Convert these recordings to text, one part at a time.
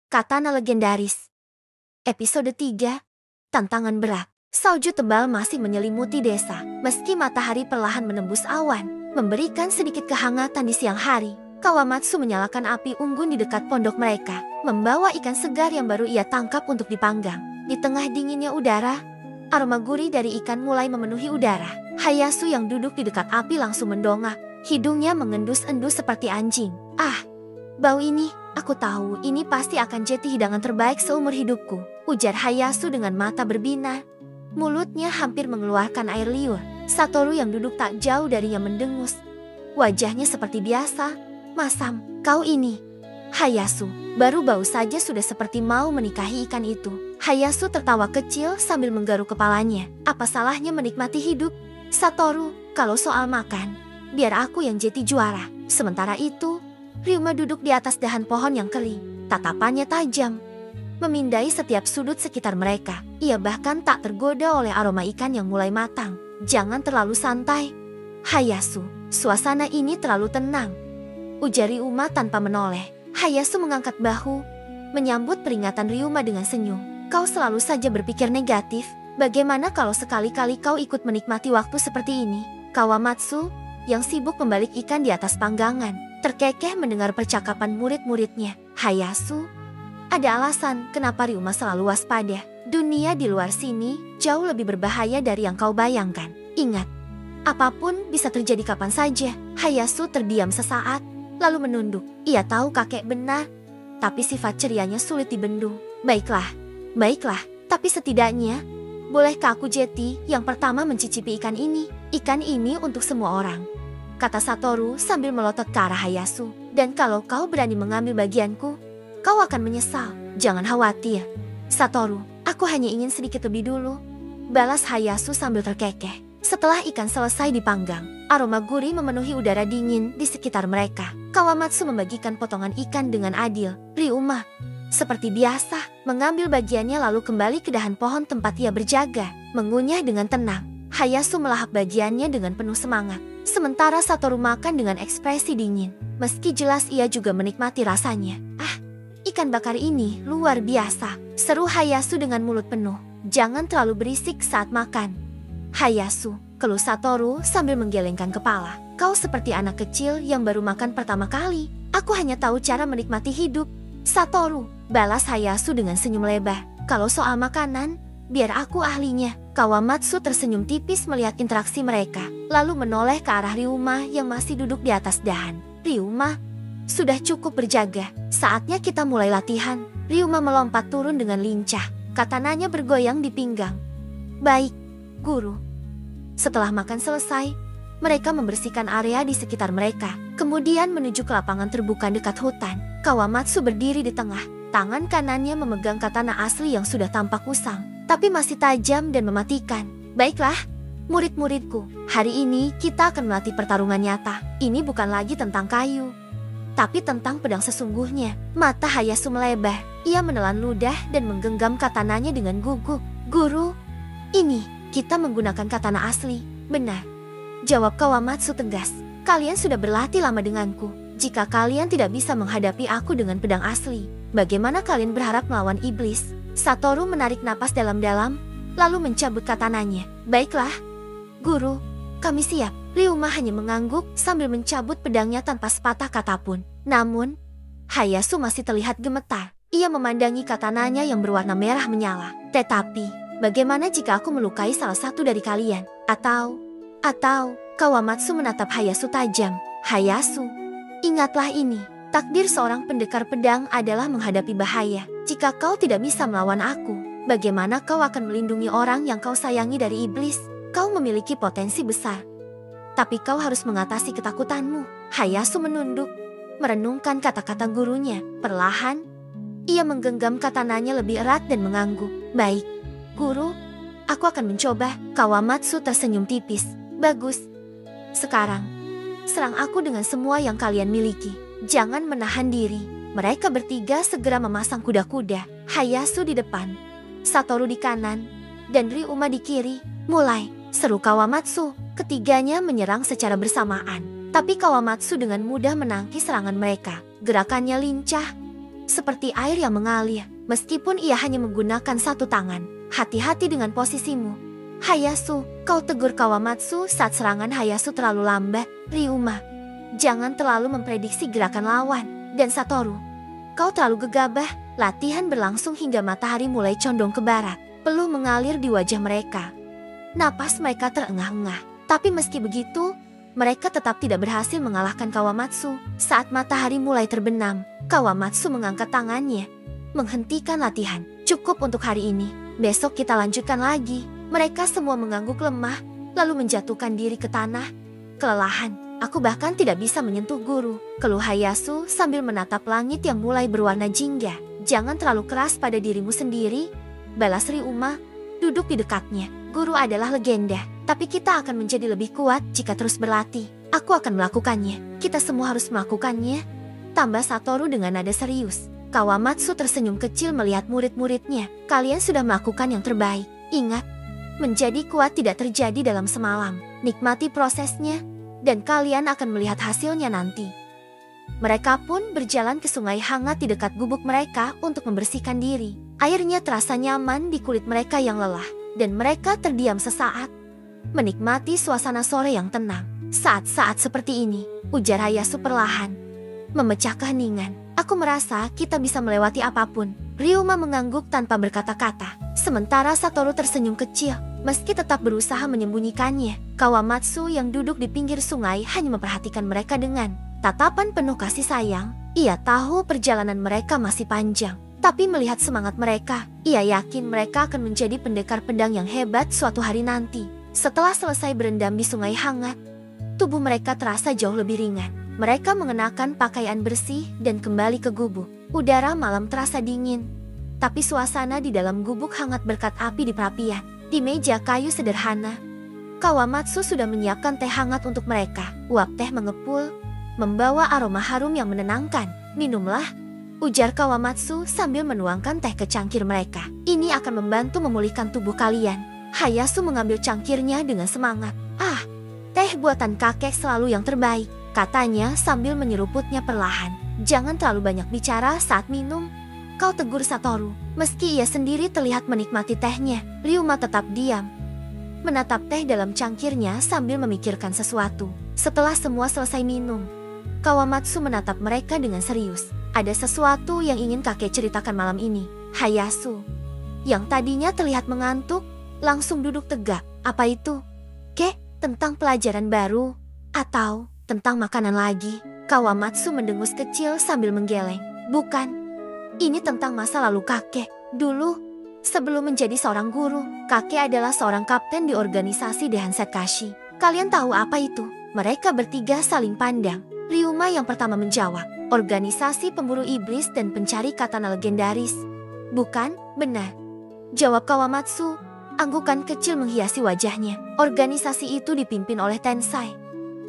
Katana legendaris. Episode 3. Tantangan berat. Salju tebal masih menyelimuti desa. Meski matahari perlahan menembus awan, memberikan sedikit kehangatan di siang hari, Kawamatsu menyalakan api unggun di dekat pondok mereka, membawa ikan segar yang baru ia tangkap untuk dipanggang. Di tengah dinginnya udara, aroma gurih dari ikan mulai memenuhi udara. Hayasu yang duduk di dekat api langsung mendongak, hidungnya mengendus-endus seperti anjing. Bau ini, aku tahu ini pasti akan jadi hidangan terbaik seumur hidupku, ujar Hayasu dengan mata berbinar. Mulutnya hampir mengeluarkan air liur. Satoru yang duduk tak jauh darinya mendengus. Wajahnya seperti biasa. Masam, kau ini. Hayasu, baru bau saja sudah seperti mau menikahi ikan itu. Hayasu tertawa kecil sambil menggaruk kepalanya. Apa salahnya menikmati hidup? Satoru, kalau soal makan, biar aku yang jadi juara. Sementara itu, Ryuma duduk di atas dahan pohon yang kering. Tatapannya tajam, memindai setiap sudut sekitar mereka. Ia bahkan tak tergoda oleh aroma ikan yang mulai matang. Jangan terlalu santai, Hayasu. Suasana ini terlalu tenang, ujar Ryuma tanpa menoleh. Hayasu mengangkat bahu, menyambut peringatan Ryuma dengan senyum. Kau selalu saja berpikir negatif. Bagaimana kalau sekali-kali kau ikut menikmati waktu seperti ini? Kawamatsu, yang sibuk membalik ikan di atas panggangan, terkekeh mendengar percakapan murid-muridnya. Hayasu, ada alasan kenapa Ryuma selalu waspada. Dunia di luar sini jauh lebih berbahaya dari yang kau bayangkan. Ingat, apapun bisa terjadi kapan saja. Hayasu terdiam sesaat, lalu menunduk. Ia tahu kakek benar, tapi sifat cerianya sulit dibendung. Baiklah, tapi setidaknya, bolehkah aku jadi yang pertama mencicipi ikan ini? Ikan ini untuk semua orang, kata Satoru sambil melotot ke arah Hayasu. Dan kalau kau berani mengambil bagianku, kau akan menyesal. Jangan khawatir, Satoru, aku hanya ingin sedikit lebih dulu, balas Hayasu sambil terkekeh. Setelah ikan selesai dipanggang, aroma gurih memenuhi udara dingin di sekitar mereka. Kawamatsu membagikan potongan ikan dengan adil. Ryuma, seperti biasa, mengambil bagiannya lalu kembali ke dahan pohon tempat ia berjaga, mengunyah dengan tenang. Hayasu melahap bagiannya dengan penuh semangat, sementara Satoru makan dengan ekspresi dingin. Meski jelas ia juga menikmati rasanya. Ikan bakar ini luar biasa, seru Hayasu dengan mulut penuh. Jangan terlalu berisik saat makan, Hayasu, keluh Satoru sambil menggelengkan kepala. Kau seperti anak kecil yang baru makan pertama kali. Aku hanya tahu cara menikmati hidup, Satoru, balas Hayasu dengan senyum lebar. Kalau soal makanan, biar aku ahlinya. Kawamatsu tersenyum tipis melihat interaksi mereka, lalu menoleh ke arah Ryuma yang masih duduk di atas dahan. Ryuma, sudah cukup berjaga, saatnya kita mulai latihan. Ryuma melompat turun dengan lincah, katananya bergoyang di pinggang. Baik, guru. Setelah makan selesai, mereka membersihkan area di sekitar mereka, kemudian menuju ke lapangan terbuka dekat hutan. Kawamatsu berdiri di tengah, tangan kanannya memegang katana asli yang sudah tampak usang, tapi masih tajam dan mematikan. Baiklah, murid-muridku, hari ini kita akan melatih pertarungan nyata. Ini bukan lagi tentang kayu, tapi tentang pedang sesungguhnya. Mata Hayasu melebar, ia menelan ludah dan menggenggam katananya dengan gugup. Guru, ini, kita menggunakan katana asli. Benar, jawab Kawamatsu tegas. Kalian sudah berlatih lama denganku. Jika kalian tidak bisa menghadapi aku dengan pedang asli, bagaimana kalian berharap melawan iblis? Satoru menarik napas dalam-dalam, lalu mencabut katananya. Baiklah, guru, kami siap. Ryuma hanya mengangguk sambil mencabut pedangnya tanpa sepatah kata pun. Namun, Hayasu masih terlihat gemetar. Ia memandangi katananya yang berwarna merah menyala. Tetapi, bagaimana jika aku melukai salah satu dari kalian? Atau, Kawamatsu menatap Hayasu tajam. Hayasu, ingatlah ini. Takdir seorang pendekar pedang adalah menghadapi bahaya. Jika kau tidak bisa melawan aku, bagaimana kau akan melindungi orang yang kau sayangi dari iblis? Kau memiliki potensi besar, tapi kau harus mengatasi ketakutanmu. Hayasu menunduk, merenungkan kata-kata gurunya. Perlahan, ia menggenggam katananya lebih erat dan mengangguk. Baik, guru, aku akan mencoba. Kawamatsu tersenyum tipis. Bagus. Sekarang, serang aku dengan semua yang kalian miliki. Jangan menahan diri. Mereka bertiga segera memasang kuda-kuda. Hayasu di depan, Satoru di kanan, dan Ryuma di kiri. Mulai, seru Kawamatsu. Ketiganya menyerang secara bersamaan. Tapi Kawamatsu dengan mudah menangkis serangan mereka. Gerakannya lincah, seperti air yang mengalir. Meskipun ia hanya menggunakan satu tangan. Hati-hati dengan posisimu. Hayasu, kau tegur Kawamatsu saat serangan Hayasu terlalu lambat. Ryuma, jangan terlalu memprediksi gerakan lawan. Dan Satoru, kau terlalu gegabah. Latihan berlangsung hingga matahari mulai condong ke barat. Peluh mengalir di wajah mereka. Napas mereka terengah-engah. Tapi meski begitu, mereka tetap tidak berhasil mengalahkan Kawamatsu. Saat matahari mulai terbenam, Kawamatsu mengangkat tangannya, menghentikan latihan. Cukup untuk hari ini, besok kita lanjutkan lagi. Mereka semua mengangguk lemah, lalu menjatuhkan diri ke tanah. Kelelahan, aku bahkan tidak bisa menyentuh guru, keluh Hayasu sambil menatap langit yang mulai berwarna jingga. Jangan terlalu keras pada dirimu sendiri, balas Ryuma, duduk di dekatnya. Guru adalah legenda, tapi kita akan menjadi lebih kuat jika terus berlatih. Aku akan melakukannya, kita semua harus melakukannya, tambah Satoru dengan nada serius. Kawamatsu tersenyum kecil melihat murid-muridnya. Kalian sudah melakukan yang terbaik. Ingat, menjadi kuat tidak terjadi dalam semalam. Nikmati prosesnya, dan kalian akan melihat hasilnya nanti. Mereka pun berjalan ke sungai hangat di dekat gubuk mereka untuk membersihkan diri. Airnya terasa nyaman di kulit mereka yang lelah, dan mereka terdiam sesaat, menikmati suasana sore yang tenang. Saat-saat seperti ini, ujar Hayasu perlahan, memecah keheningan. Aku merasa kita bisa melewati apapun. Ryuma mengangguk tanpa berkata-kata. Sementara Satoru tersenyum kecil, meski tetap berusaha menyembunyikannya. Kawamatsu yang duduk di pinggir sungai hanya memperhatikan mereka dengan tatapan penuh kasih sayang. Ia tahu perjalanan mereka masih panjang, tapi melihat semangat mereka, ia yakin mereka akan menjadi pendekar pedang yang hebat suatu hari nanti. Setelah selesai berendam di sungai hangat, tubuh mereka terasa jauh lebih ringan. Mereka mengenakan pakaian bersih dan kembali ke gubuk. Udara malam terasa dingin, tapi suasana di dalam gubuk hangat berkat api di perapian. Di meja kayu sederhana, Kawamatsu sudah menyiapkan teh hangat untuk mereka. Uap teh mengepul, membawa aroma harum yang menenangkan. Minumlah, ujar Kawamatsu sambil menuangkan teh ke cangkir mereka. Ini akan membantu memulihkan tubuh kalian. Hayasu mengambil cangkirnya dengan semangat. Ah, teh buatan kakek selalu yang terbaik, katanya sambil menyeruputnya perlahan. Jangan terlalu banyak bicara saat minum, kau tegur Satoru. Meski ia sendiri terlihat menikmati tehnya, Ryuma tetap diam, menatap teh dalam cangkirnya sambil memikirkan sesuatu. Setelah semua selesai minum, Kawamatsu menatap mereka dengan serius. Ada sesuatu yang ingin kakek ceritakan malam ini. Hayasu, yang tadinya terlihat mengantuk, langsung duduk tegak. Apa itu? Kek, tentang pelajaran baru? Atau tentang makanan lagi? Kawamatsu mendengus kecil sambil menggeleng. Bukan, ini tentang masa lalu kakek. Dulu, sebelum menjadi seorang guru, kakek adalah seorang kapten di organisasi Dehansatkashi. Kalian tahu apa itu? Mereka bertiga saling pandang. Ryuma yang pertama menjawab, organisasi pemburu iblis dan pencari katana legendaris. Bukan, benar, jawab Kawamatsu. Anggukan kecil menghiasi wajahnya. Organisasi itu dipimpin oleh Tensai,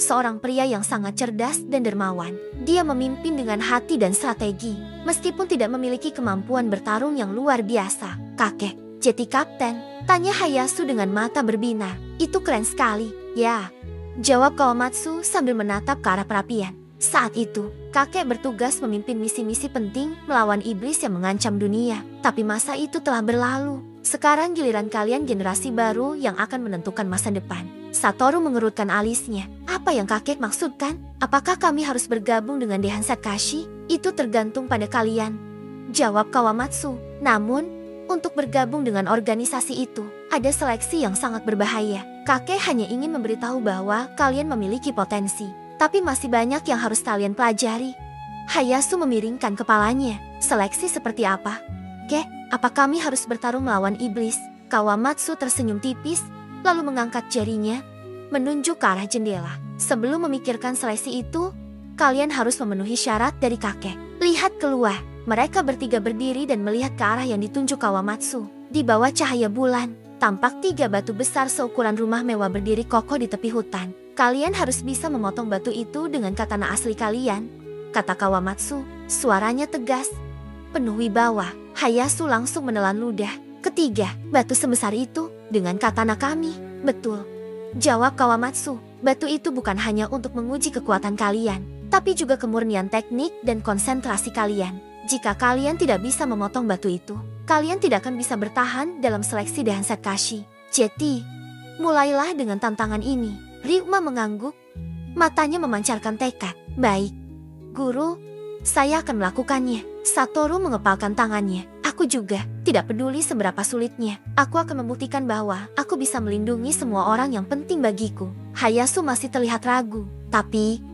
seorang pria yang sangat cerdas dan dermawan. Dia memimpin dengan hati dan strategi, meskipun tidak memiliki kemampuan bertarung yang luar biasa. Kakek, jadi kapten? Tanya Hayasu dengan mata berbinar. Itu keren sekali. Ya, jawab Kawamatsu sambil menatap ke arah perapian. Saat itu, kakek bertugas memimpin misi-misi penting melawan iblis yang mengancam dunia. Tapi masa itu telah berlalu. Sekarang giliran kalian generasi baru yang akan menentukan masa depan. Satoru mengerutkan alisnya. Apa yang kakek maksudkan? Apakah kami harus bergabung dengan Dehansatkashi? Itu tergantung pada kalian, jawab Kawamatsu. Namun, untuk bergabung dengan organisasi itu, ada seleksi yang sangat berbahaya. Kakek hanya ingin memberitahu bahwa kalian memiliki potensi, tapi masih banyak yang harus kalian pelajari. Hayasu memiringkan kepalanya. Seleksi seperti apa? Kek, apa kami harus bertarung melawan iblis? Kawamatsu tersenyum tipis, lalu mengangkat jarinya, menunjuk ke arah jendela. Sebelum memikirkan seleksi itu, kalian harus memenuhi syarat dari kakek. Lihat keluar. Mereka bertiga berdiri dan melihat ke arah yang ditunjuk Kawamatsu. Di bawah cahaya bulan, tampak 3 batu besar seukuran rumah mewah berdiri kokoh di tepi hutan. Kalian harus bisa memotong batu itu dengan katana asli kalian, kata Kawamatsu. Suaranya tegas, penuh wibawa. Hayasu langsung menelan ludah. Ketiga, batu sebesar itu dengan katana kami. Betul, jawab Kawamatsu. Batu itu bukan hanya untuk menguji kekuatan kalian, tapi juga kemurnian teknik dan konsentrasi kalian. Jika kalian tidak bisa memotong batu itu, kalian tidak akan bisa bertahan dalam seleksi Dahanset Kashi. Jadi, mulailah dengan tantangan ini. Ryuma mengangguk. Matanya memancarkan tekad. Baik, Guru, saya akan melakukannya. Satoru mengepalkan tangannya. Aku juga, tidak peduli seberapa sulitnya. Aku akan membuktikan bahwa aku bisa melindungi semua orang yang penting bagiku. Hayasu masih terlihat ragu. Tapi,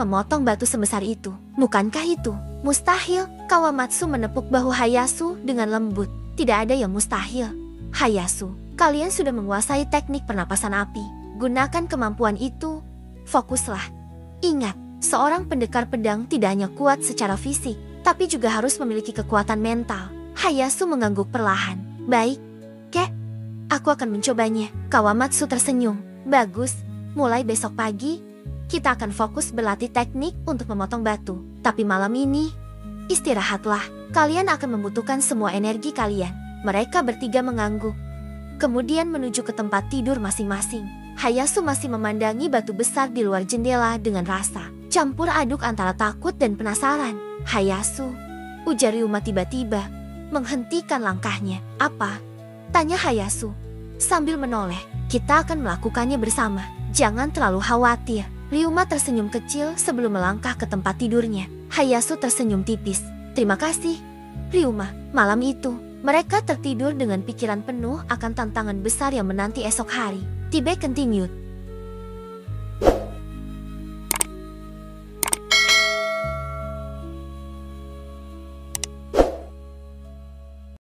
memotong batu sebesar itu, bukankah itu mustahil? Kawamatsu menepuk bahu Hayasu dengan lembut. Tidak ada yang mustahil. Hayasu, kalian sudah menguasai teknik pernapasan api. Gunakan kemampuan itu. Fokuslah. Ingat, seorang pendekar pedang tidak hanya kuat secara fisik, tapi juga harus memiliki kekuatan mental. Hayasu mengangguk perlahan. Baik, aku akan mencobanya. Kawamatsu tersenyum. Bagus, mulai besok pagi, kita akan fokus berlatih teknik untuk memotong batu. Tapi malam ini, istirahatlah. Kalian akan membutuhkan semua energi kalian. Mereka bertiga mengangguk. Kemudian menuju ke tempat tidur masing-masing. Hayasu masih memandangi batu besar di luar jendela dengan rasa campur aduk antara takut dan penasaran. Hayasu, ujar Ryuma tiba-tiba, menghentikan langkahnya. Apa? Tanya Hayasu, sambil menoleh. Kita akan melakukannya bersama. Jangan terlalu khawatir. Ryuma tersenyum kecil sebelum melangkah ke tempat tidurnya. Hayasu tersenyum tipis. Terima kasih, Ryuma. Malam itu, mereka tertidur dengan pikiran penuh akan tantangan besar yang menanti esok hari. Tibet continued.